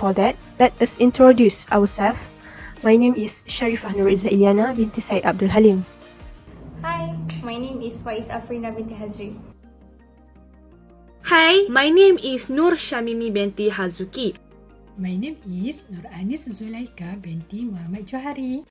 before that, let us introduce ourselves. My name is Sharifah binti Said Abdul Halim. Hi, my name is Faiz Afrina binti Hazri. Hi, my name is Nur Syamimie binti Hazuki. My name is Nur Zulaikha binti Muhammad Johari.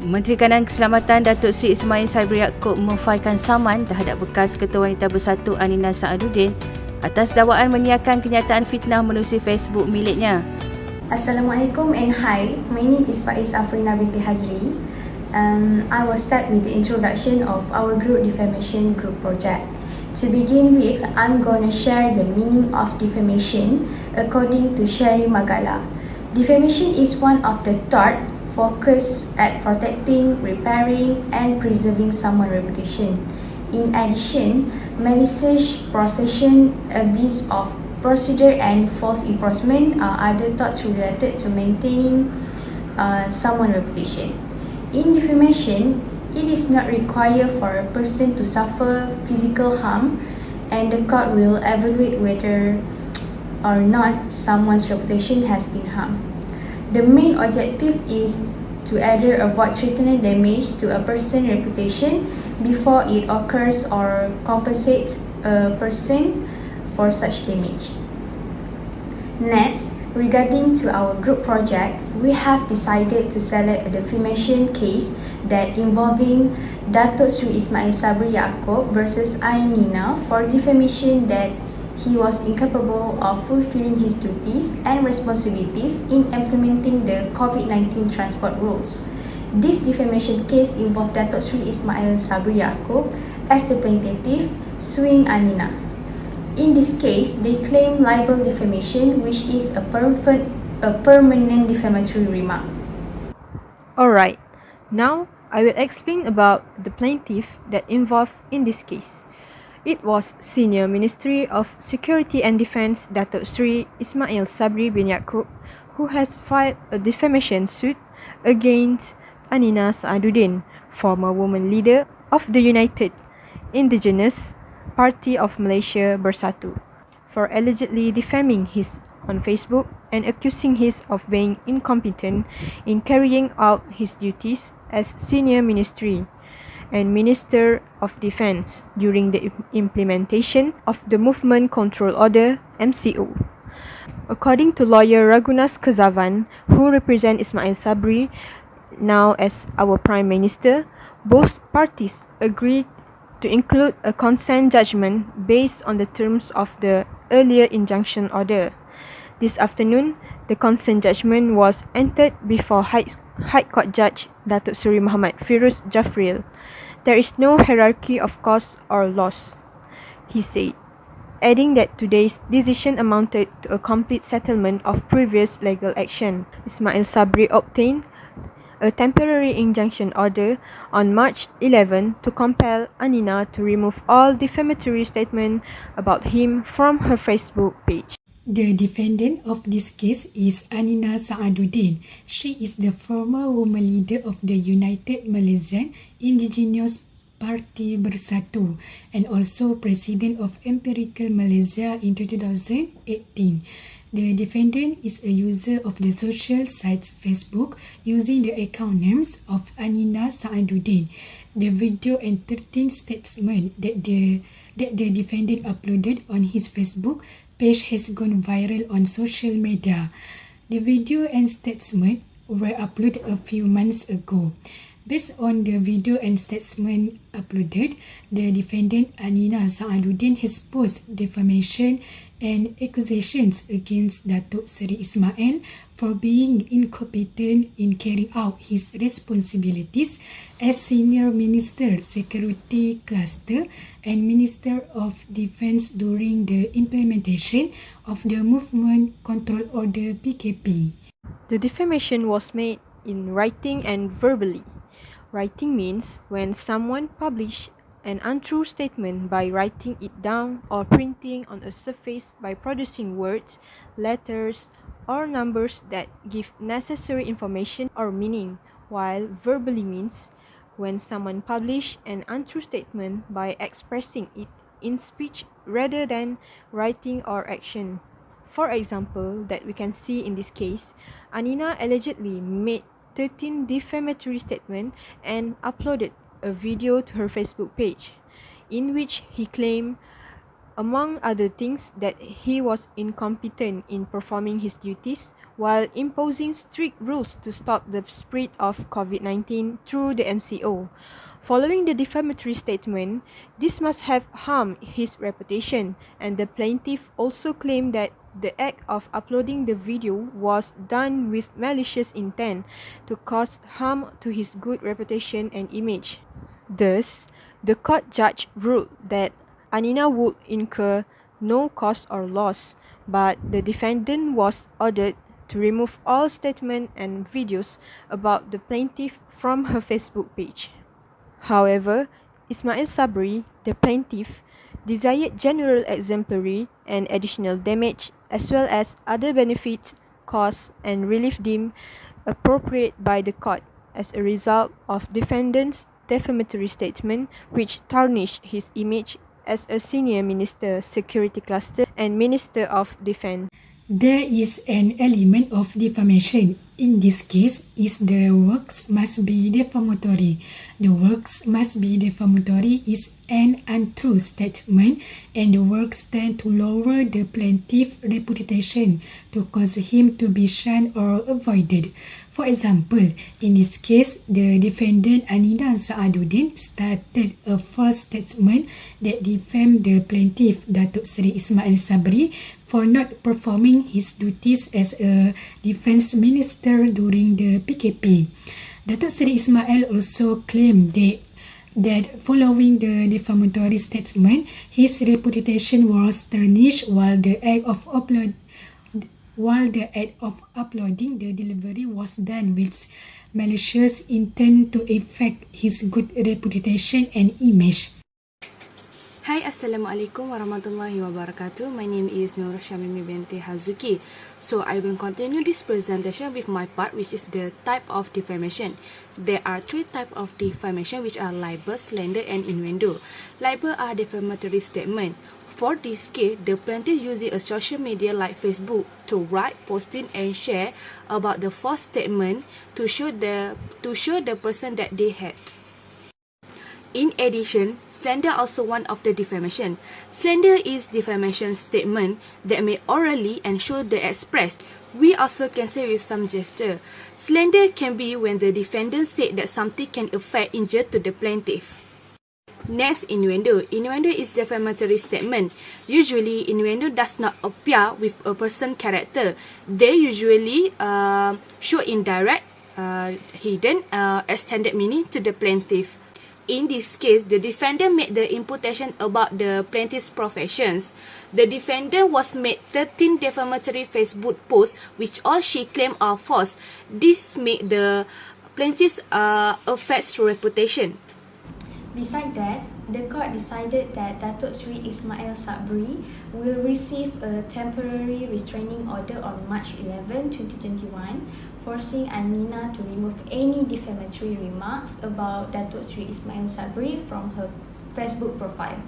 Menteri Kanan Keselamatan Datuk Seri Ismail Sabri Yaakob memfailkan saman terhadap bekas Ketua Wanita Bersatu Anina Sa'aduddin atas dakwaan menyiarkan kenyataan fitnah menerusi Facebook miliknya. Assalamualaikum and hi, my name is Faiz Afrina binti Hazri. I will start with the introduction of our group Defamation group project. To begin with, I'm gonna share the meaning of defamation according to Sherry Magala. Defamation is one of the thought focused at protecting, repairing, and preserving someone's reputation. In addition, malicious possession, abuse of procedure, and false imprisonment are other thoughts related to maintaining someone's reputation. In defamation, it is not required for a person to suffer physical harm, and the court will evaluate whether or not someone's reputation has been harmed. The main objective is to either avoid threatening damage to a person's reputation before it occurs or compensate a person for such damage. Next, regarding to our group project, we have decided to select a defamation case that involving Datuk Seri Ismail Sabri Yaakob versus Ainina for defamation that he was incapable of fulfilling his duties and responsibilities in implementing the COVID-19 transport rules. This defamation case involved Datuk Seri Ismail Sabri Yaakob as the plaintiff suing Anina. In this case, they claim libel defamation, which is a permanent defamatory remark. Alright, now I will explain about the plaintiff that involved in this case. It was Senior Ministry of Security and Defence Datuk Seri Ismail Sabri bin Yaakob who has filed a defamation suit against Anina Sa'aduddin, former woman leader of the United Indigenous Party of Malaysia Bersatu, for allegedly defaming his on Facebook and accusing his of being incompetent in carrying out his duties as Senior Ministry and Minister of Defence during the implementation of the Movement Control Order (MCO). According to lawyer Ragunas Kesavan, who represents Ismail Sabri now as our Prime Minister, both parties agreed to include a consent judgment based on the terms of the earlier injunction order. This afternoon, the consent judgment was entered before High Court Judge Datuk Seri Muhammad Firuz Jafril. There is no hierarchy of cause or loss, he said, adding that today's decision amounted to a complete settlement of previous legal action. Ismail Sabri obtained a temporary injunction order on March 11 to compel Anina to remove all defamatory statements about him from her Facebook page. The defendant of this case is Anina Sa'aduddin. She is the former woman leader of the United Malaysian Indigenous Party Bersatu and also president of Empirical Malaysia in 2018. The defendant is a user of the social site Facebook using the account names of Anina Sa'aduddin. The video and 13 statement that the defendant uploaded on his Facebook page has gone viral on social media. The video and statement were uploaded a few months ago. Based on the video and statement uploaded, the defendant Anina Sa'aduddin has posed defamation and accusations against Datuk Seri Ismail for being incompetent in carrying out his responsibilities as Senior Minister Security Cluster and Minister of Defence during the implementation of the Movement Control Order (PKP). The defamation was made in writing and verbally. Writing means when someone publishes an untrue statement by writing it down or printing on a surface by producing words, letters, or numbers that give necessary information or meaning, while verbally means when someone publish an untrue statement by expressing it in speech rather than writing or action. For example, that we can see in this case, Anina allegedly made 13 defamatory statements and uploaded a video to her Facebook page, in which he claimed, among other things, that he was incompetent in performing his duties while imposing strict rules to stop the spread of COVID-19 through the MCO. Following the defamatory statement, this must have harmed his reputation, and the plaintiff also claimed that the act of uploading the video was done with malicious intent to cause harm to his good reputation and image. Thus, the court judge ruled that Anina would incur no cost or loss, but the defendant was ordered to remove all statements and videos about the plaintiff from her Facebook page. However, Ismail Sabri, the plaintiff, desired general exemplary and additional damage as well as other benefits, costs and relief deemed appropriate by the court as a result of defendant's defamatory statement, which tarnished his image as a senior minister, security cluster and minister of defense. There is an element of defamation. In this case, the works must be defamatory. The works must be defamatory is an untrue statement, and the works tend to lower the plaintiff's reputation to cause him to be shunned or avoided. For example, in this case, the defendant Anina Saaduddin started a false statement that defamed the plaintiff, Datuk Seri Ismail Sabri, for not performing his duties as a defense minister during the PKP. Datuk Seri Ismail also claimed that following the defamatory statement, his reputation was tarnished while the act of uploading the delivery was done with malicious intent to affect his good reputation and image. Hai, Assalamualaikum warahmatullahi wabarakatuh. My name is Nur Syamimie binti Hazuki. So I will continue this presentation with my part, which is the type of defamation. There are three types of defamation, which are libel, slander and innuendo. Libel are defamatory statement. For this case, the plaintiff using a social media like Facebook to write, posting and share about the false statement to show the person that they had. In addition, slander also one of the defamation. Slander is defamation statement that may orally and show the expressed. We also can say with some gesture. Slander can be when the defendant said that something can affect injury to the plaintiff. Next, innuendo. Innuendo is defamatory statement. Usually, innuendo does not appear with a person character. They usually show indirect, hidden, extended meaning to the plaintiff. In this case, the defendant made the imputation about the plaintiff's professions. The defendant was made 13 defamatory Facebook posts, which all she claimed are false. This made the plaintiff's affects reputation. Besides that, the court decided that Datuk Seri Ismail Sabri will receive a temporary restraining order on March 11, 2021, forcing Anina to remove any defamatory remarks about Datuk Seri Ismail Sabri from her Facebook profile.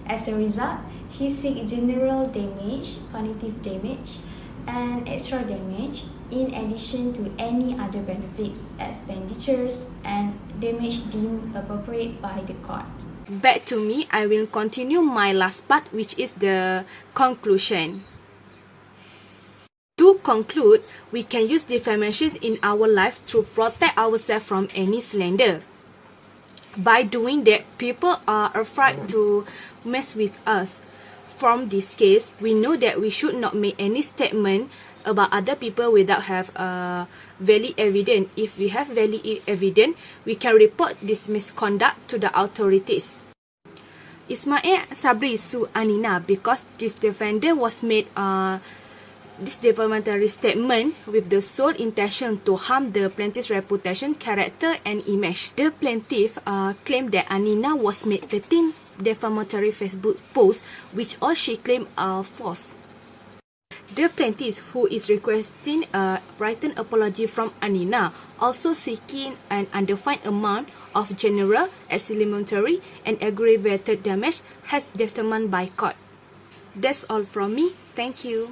As a result, he seeks general damage, punitive damage, and extra damage in addition to any other benefits, expenditures, and damage deemed appropriate by the court. Back to me, I will continue my last part, which is the conclusion. To conclude, we can use defamation in our life to protect ourselves from any slander. By doing that, people are afraid to mess with us. From this case, we know that we should not make any statement about other people without have valid evidence. If we have valid evidence, we can report this misconduct to the authorities. Ismail Sabri sued Anina because this defendant was made this defamatory statement with the sole intention to harm the plaintiff's reputation, character and image. The plaintiff claimed that Anina was made 13 defamatory Facebook posts, which all she claimed are false. The plaintiff, who is requesting a written apology from Anina, also seeking an undefined amount of general, exclamatory and aggravated damage, has determined by court. That's all from me. Thank you.